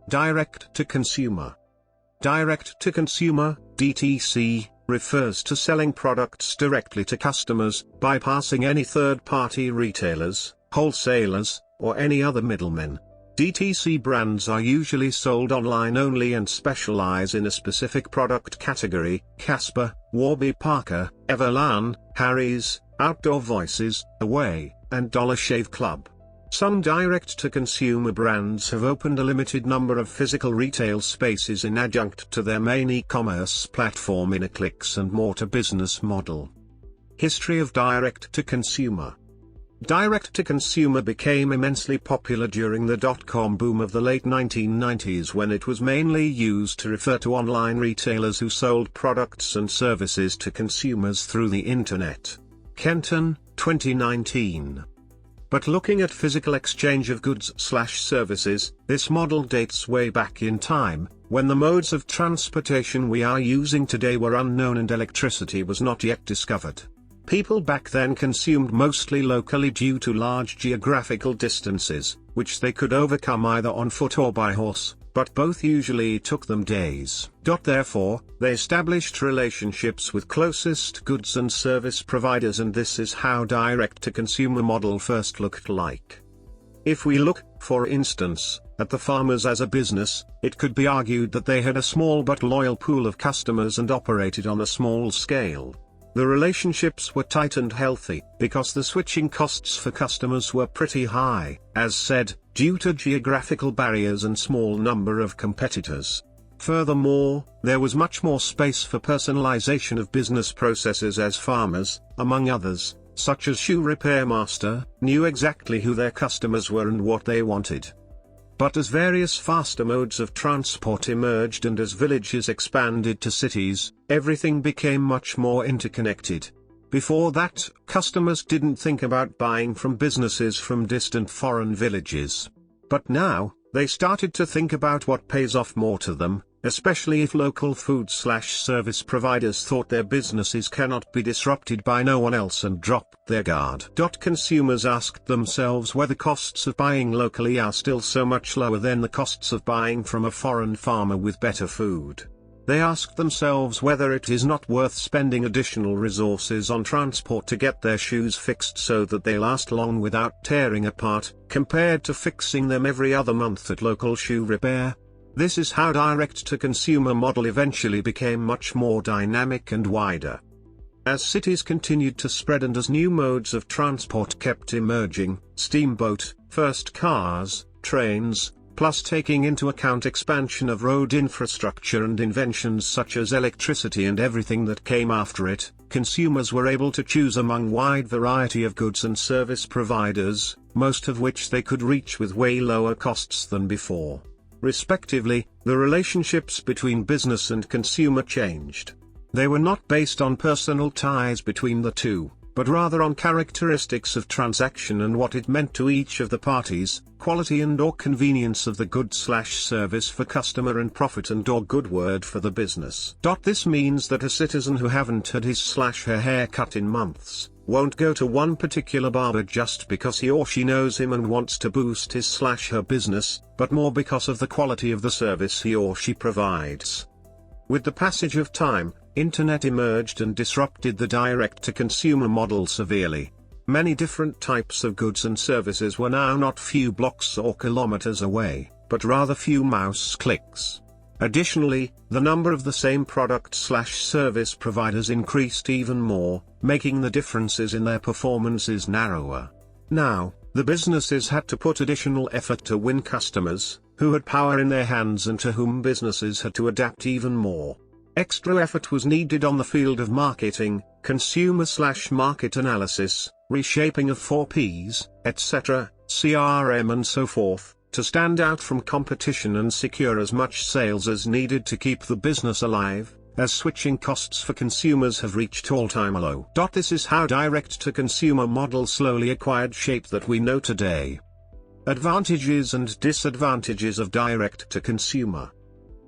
Direct-to-consumer. Direct-to-consumer, DTC, refers to selling products directly to customers, bypassing any third-party retailers, wholesalers, or any other middlemen. DTC brands are usually sold online only and specialize in a specific product category: Casper, Warby Parker, Everlane, Harry's, Outdoor Voices, Away, and Dollar Shave Club. Some direct-to-consumer brands have opened a limited number of physical retail spaces in adjunct to their main e-commerce platform in a clicks-and-mortar business model. History of direct-to-consumer. Direct-to-consumer became immensely popular during the dot-com boom of the late 1990s, when it was mainly used to refer to online retailers who sold products and services to consumers through the Internet. Kenton, 2019. But looking at physical exchange of goods/services, this model dates way back in time, when the modes of transportation we are using today were unknown and electricity was not yet discovered. People back then consumed mostly locally due to large geographical distances, which they could overcome either on foot or by horse, but both usually took them days. Therefore, they established relationships with closest goods and service providers, and this is how direct-to-consumer model first looked like. If we look, for instance, at the farmers as a business, it could be argued that they had a small but loyal pool of customers and operated on a small scale. The relationships were tight and healthy, because the switching costs for customers were pretty high, as said, due to geographical barriers and small number of competitors. Furthermore, there was much more space for personalization of business processes, as farmers, among others, such as shoe repair master, knew exactly who their customers were and what they wanted. But as various faster modes of transport emerged and as villages expanded to cities, everything became much more interconnected. Before that, customers didn't think about buying from businesses from distant foreign villages. But now, they started to think about what pays off more to them, especially if local food/service providers thought their businesses cannot be disrupted by no one else and dropped their guard. Consumers asked themselves whether costs of buying locally are still so much lower than the costs of buying from a foreign farmer with better food. They asked themselves whether it is not worth spending additional resources on transport to get their shoes fixed so that they last long without tearing apart, compared to fixing them every other month at local shoe repair. This is how direct-to-consumer model eventually became much more dynamic and wider. As cities continued to spread and as new modes of transport kept emerging, steamboat, first cars, trains, plus taking into account expansion of road infrastructure and inventions such as electricity and everything that came after it, consumers were able to choose among wide variety of goods and service providers, most of which they could reach with way lower costs than before. Respectively, the relationships between business and consumer changed. They were not based on personal ties between the two, but rather on characteristics of transaction and what it meant to each of the parties, quality and/or convenience of the good/service for customer and profit and/or good word for the business. This means that a citizen who haven't had his/her hair cut in months, won't go to one particular barber just because he or she knows him and wants to boost his/her business, but more because of the quality of the service he or she provides. With the passage of time, Internet emerged and disrupted the direct-to-consumer model severely. Many different types of goods and services were now not few blocks or kilometers away, but rather few mouse clicks. Additionally, the number of the same product/service providers increased even more, making the differences in their performances narrower. Now, the businesses had to put additional effort to win customers, who had power in their hands and to whom businesses had to adapt even more. Extra effort was needed on the field of marketing, consumer/market analysis, reshaping of 4Ps, etc., CRM and so forth, to stand out from competition and secure as much sales as needed to keep the business alive, as switching costs for consumers have reached all-time low. This is how direct-to-consumer model slowly acquired shape that we know today. Advantages and disadvantages of direct-to-consumer.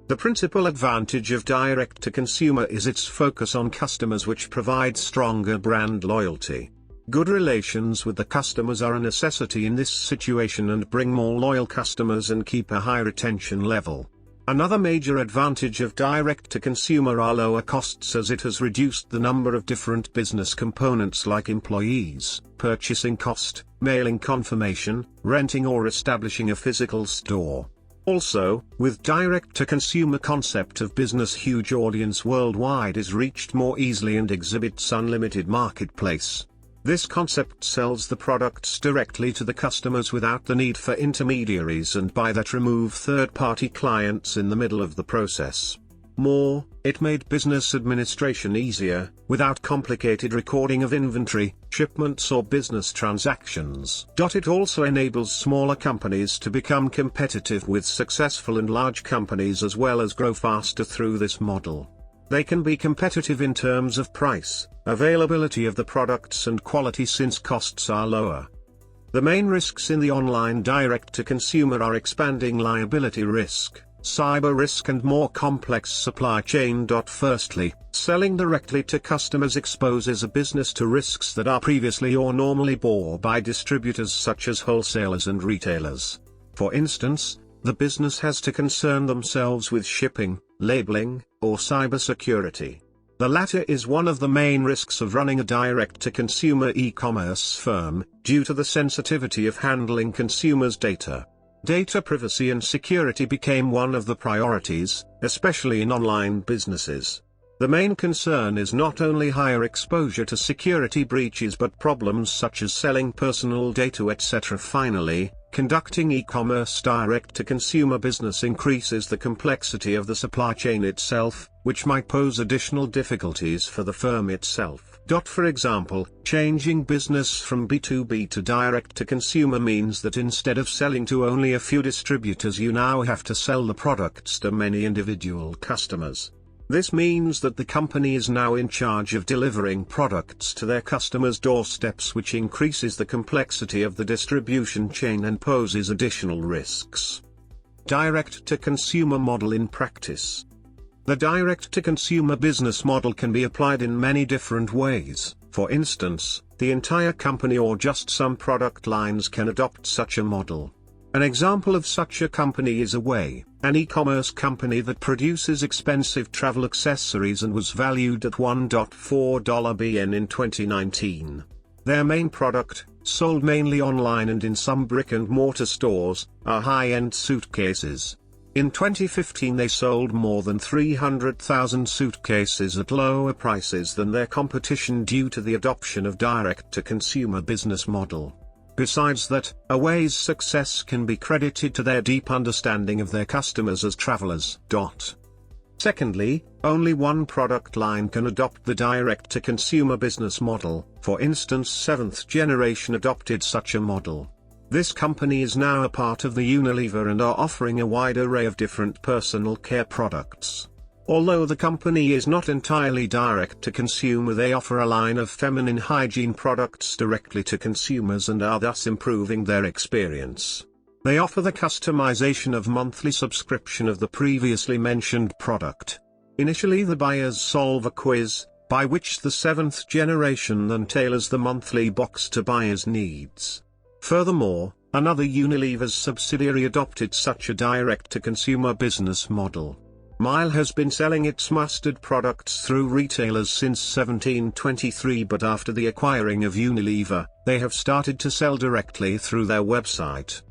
The principal advantage of direct-to-consumer is its focus on customers, which provides stronger brand loyalty. Good relations with the customers are a necessity in this situation and bring more loyal customers and keep a high retention level. Another major advantage of direct-to-consumer are lower costs, as it has reduced the number of different business components like employees, purchasing cost, mailing confirmation, renting or establishing a physical store. Also, with direct-to-consumer concept of business, huge audience worldwide is reached more easily and exhibits unlimited marketplace. This concept sells the products directly to the customers without the need for intermediaries, and by that remove third-party clients in the middle of the process. More, it made business administration easier, without complicated recording of inventory, shipments or business transactions. It also enables smaller companies to become competitive with successful and large companies, as well as grow faster through this model. They can be competitive in terms of price, availability of the products and quality, since costs are lower. The main risks in the online direct-to-consumer are expanding liability risk, cyber risk and more complex supply chain. Firstly, selling directly to customers exposes a business to risks that are previously or normally borne by distributors such as wholesalers and retailers. For instance, the business has to concern themselves with shipping, labeling, or cybersecurity. The latter is one of the main risks of running a direct-to-consumer e-commerce firm, due to the sensitivity of handling consumers' data. Data privacy and security became one of the priorities, especially in online businesses. The main concern is not only higher exposure to security breaches but problems such as selling personal data, etc. Finally, conducting e-commerce direct-to-consumer business increases the complexity of the supply chain itself, which might pose additional difficulties for the firm itself. For example, changing business from B2B to direct-to-consumer means that instead of selling to only a few distributors, you now have to sell the products to many individual customers. This means that the company is now in charge of delivering products to their customers' doorsteps, which increases the complexity of the distribution chain and poses additional risks. Direct-to-consumer model in practice. The direct-to-consumer business model can be applied in many different ways. For instance, the entire company or just some product lines can adopt such a model. An example of such a company is Away, an e-commerce company that produces expensive travel accessories and was valued at $1.4 billion in 2019. Their main product, sold mainly online and in some brick-and-mortar stores, are high-end suitcases. In 2015 they sold more than 300,000 suitcases at lower prices than their competition due to the adoption of direct-to-consumer business model. Besides that, Away's success can be credited to their deep understanding of their customers as travelers. Secondly, only one product line can adopt the direct-to-consumer business model. For instance, 7th Generation adopted such a model. This company is now a part of the Unilever and are offering a wide array of different personal care products. Although the company is not entirely direct-to-consumer, they offer a line of feminine hygiene products directly to consumers and are thus improving their experience. They offer the customization of monthly subscription of the previously mentioned product. Initially the buyers solve a quiz, by which the 7th Generation then tailors the monthly box to buyers' needs. Furthermore, another Unilever's subsidiary adopted such a direct-to-consumer business model. Mile has been selling its mustard products through retailers since 1723, but after the acquiring of Unilever, they have started to sell directly through their website.